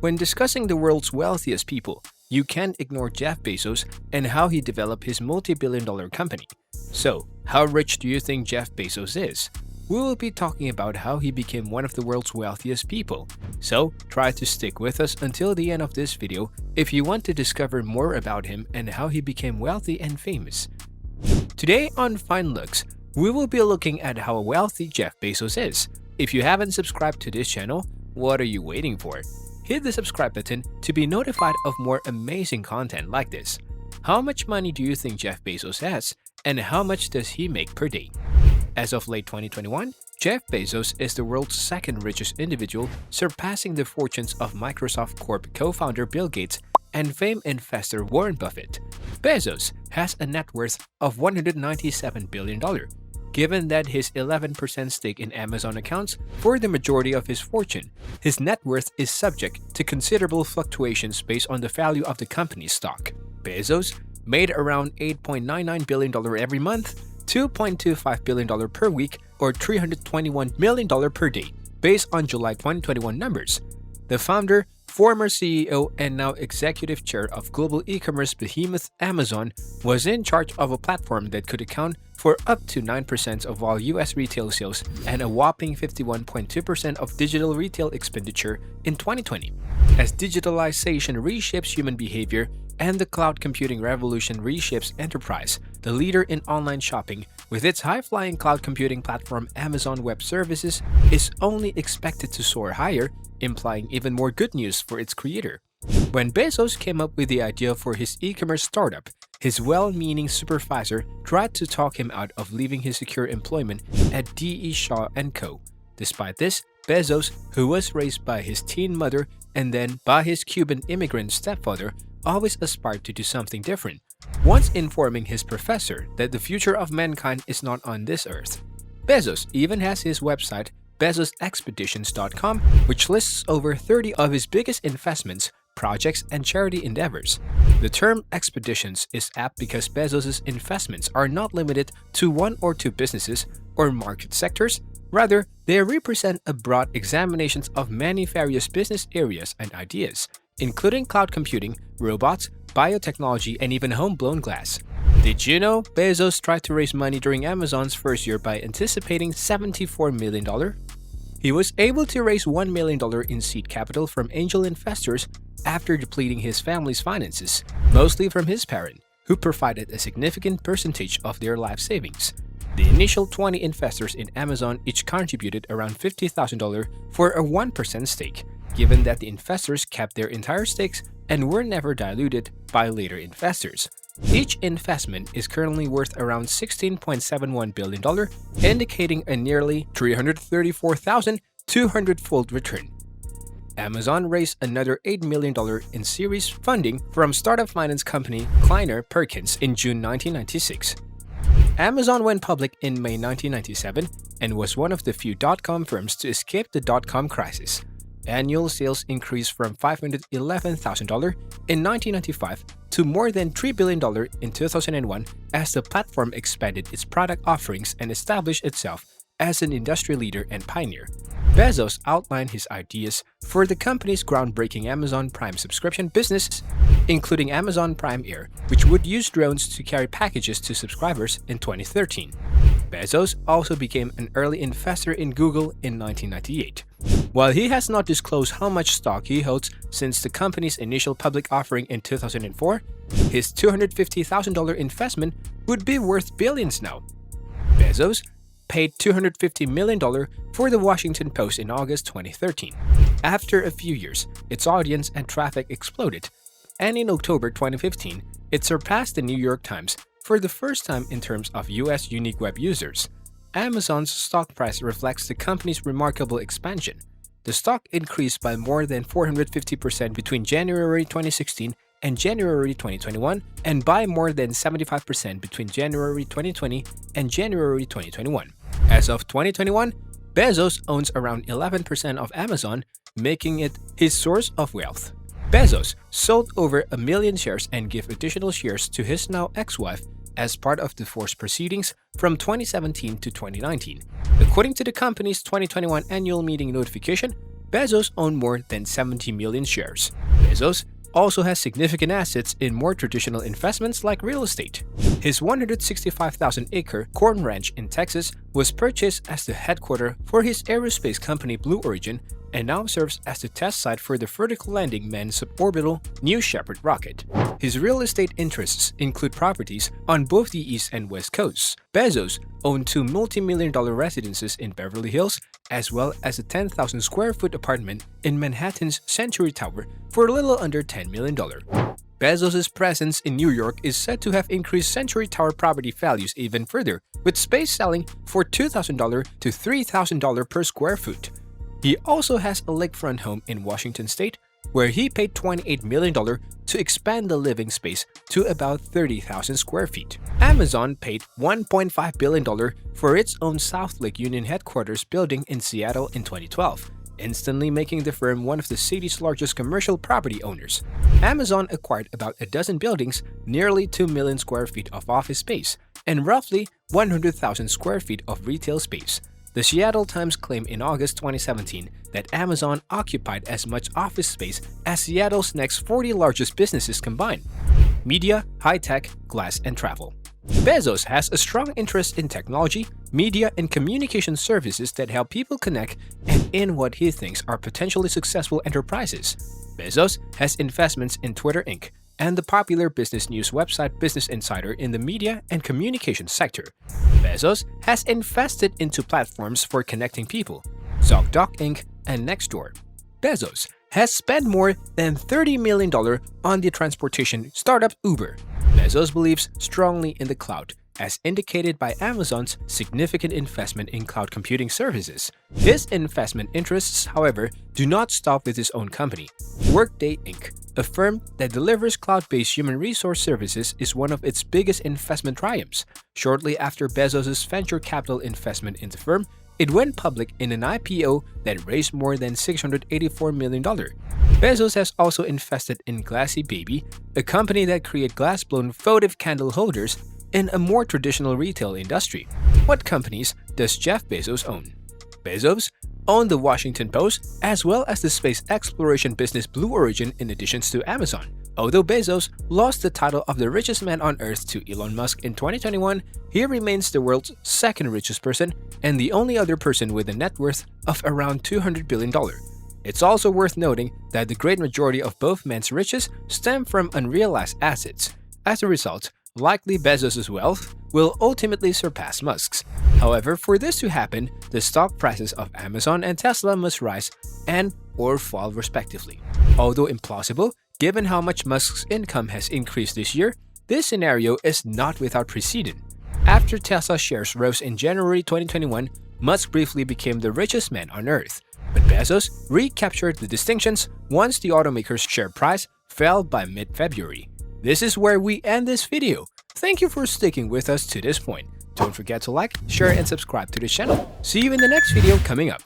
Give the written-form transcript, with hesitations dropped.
When discussing the world's wealthiest people, you can't ignore Jeff Bezos and how he developed his multi-billion-dollar company. So, how rich do you think Jeff Bezos is? We will be talking about how he became one of the world's wealthiest people. So, try to stick with us until the end of this video if you want to discover more about him and how he became wealthy and famous. Today on Fine Luxe, we will be looking at how wealthy Jeff Bezos is. If you haven't subscribed to this channel, what are you waiting for? Hit the subscribe button to be notified of more amazing content like this. How much money do you think Jeff Bezos has, and how much does he make per day? As of late 2021, Jeff Bezos is the world's second richest individual, surpassing the fortunes of Microsoft Corp co-founder Bill Gates and famed investor Warren Buffett. Bezos has a net worth of $197 billion. Given that his 11% stake in Amazon accounts for the majority of his fortune, his net worth is subject to considerable fluctuations based on the value of the company's stock. Bezos made around $8.99 billion every month, $2.25 billion per week, or $321 million per day, based on July 2021 numbers. The founder, former CEO, and now executive chair of global e-commerce behemoth Amazon was in charge of a platform that could account for up to 9% of all US retail sales and a whopping 51.2% of digital retail expenditure in 2020. As digitalization reshapes human behavior and the cloud computing revolution reshapes enterprise, the leader in online shopping, with its high-flying cloud computing platform Amazon Web Services, is only expected to soar higher, implying even more good news for its creator. When Bezos came up with the idea for his e-commerce startup, his well-meaning supervisor tried to talk him out of leaving his secure employment at D.E. Shaw & Co. Despite this, Bezos, who was raised by his teen mother and then by his Cuban immigrant stepfather, always aspired to do something different, once informing his professor that the future of mankind is not on this earth. Bezos even has his website, BezosExpeditions.com, which lists over 30 of his biggest investments, projects, and charity endeavors. The term expeditions is apt because Bezos' investments are not limited to one or two businesses or market sectors. Rather, they represent a broad examination of many various business areas and ideas, including cloud computing, robots, biotechnology, and even home-blown glass. Did you know Bezos tried to raise money during Amazon's first year by anticipating $74 million? He was able to raise $1 million in seed capital from angel investors after depleting his family's finances, mostly from his parent, who provided a significant percentage of their life savings. The initial 20 investors in Amazon each contributed around $50,000 for a 1% stake, given that the investors kept their entire stakes and were never diluted by later investors. Each investment is currently worth around $16.71 billion, indicating a nearly 334,200-fold return. Amazon raised another $8 million in series funding from startup finance company Kleiner Perkins in June 1996. Amazon went public in May 1997 and was one of the few dot-com firms to escape the dot-com crisis. Annual sales increased from $511,000 in 1995 to more than $3 billion in 2001 as the platform expanded its product offerings and established itself as an industry leader and pioneer. Bezos outlined his ideas for the company's groundbreaking Amazon Prime subscription business, including Amazon Prime Air, which would use drones to carry packages to subscribers in 2013. Bezos also became an early investor in Google in 1998. While he has not disclosed how much stock he holds since the company's initial public offering in 2004, his $250,000 investment would be worth billions now. Bezos paid $250 million for the Washington Post in August 2013. After a few years, its audience and traffic exploded, and in October 2015, it surpassed the New York Times for the first time in terms of US unique web users. Amazon's stock price reflects the company's remarkable expansion. The stock increased by more than 450% between January 2016 and January 2021, and by more than 75% between January 2020 and January 2021. As of 2021, Bezos owns around 11% of Amazon, making it his source of wealth. Bezos sold over 1 million shares and gave additional shares to his now ex-wife as part of divorce proceedings from 2017 to 2019. According to the company's 2021 annual meeting notification, Bezos owned more than 70 million shares. Bezos also has significant assets in more traditional investments like real estate. His 165,000-acre corn ranch in Texas was purchased as the headquarters for his aerospace company Blue Origin and now serves as the test site for the vertical landing manned suborbital New Shepard rocket. His real estate interests include properties on both the east and west coasts. Bezos owned two multi-million-dollar residences in Beverly Hills, as well as a 10,000 square foot apartment in Manhattan's Century Tower for a little under $10 million. Bezos' presence in New York is said to have increased Century Tower property values even further, with space selling for $2,000 to $3,000 per square foot. He also has a lakefront home in Washington state, where he paid $28 million to expand the living space to about 30,000 square feet. Amazon paid $1.5 billion for its own South Lake Union headquarters building in Seattle in 2012, instantly making the firm one of the city's largest commercial property owners. Amazon acquired about a dozen buildings, nearly 2 million square feet of office space, and roughly 100,000 square feet of retail space. The Seattle Times claimed in August 2017 that Amazon occupied as much office space as Seattle's next 40 largest businesses combined: media, high-tech, glass, and travel. Bezos has a strong interest in technology, media, and communication services that help people connect and in what he thinks are potentially successful enterprises. Bezos has investments in Twitter Inc. and the popular business news website Business Insider in the media and communication sector. Bezos has invested into platforms for connecting people, ZocDoc Inc. and Nextdoor. Bezos has spent more than $30 million on the transportation startup Uber. Bezos believes strongly in the cloud, as indicated by Amazon's significant investment in cloud computing services. His investment interests, however, do not stop with his own company. Workday Inc., a firm that delivers cloud-based human resource services, is one of its biggest investment triumphs. Shortly after Bezos' venture capital investment in the firm, it went public in an IPO that raised more than $684 million. Bezos has also invested in Glassy Baby, a company that creates glass-blown votive candle holders in a more traditional retail industry. What companies does Jeff Bezos own? Bezos owned the Washington Post as well as the space exploration business Blue Origin in addition to Amazon. Although Bezos lost the title of the richest man on earth to Elon Musk in 2021, he remains the world's second richest person and the only other person with a net worth of around $200 billion. It's also worth noting that the great majority of both men's riches stem from unrealized assets. As a result, likely Bezos' wealth will ultimately surpass Musk's. However, for this to happen, the stock prices of Amazon and Tesla must rise and/or fall respectively. Although implausible, given how much Musk's income has increased this year, this scenario is not without precedent. After Tesla shares rose in January 2021, Musk briefly became the richest man on Earth. But Bezos recaptured the distinctions once the automaker's share price fell by mid-February. This is where we end this video. Thank you for sticking with us to this point. Don't forget to like, share, and subscribe to the channel. See you in the next video coming up.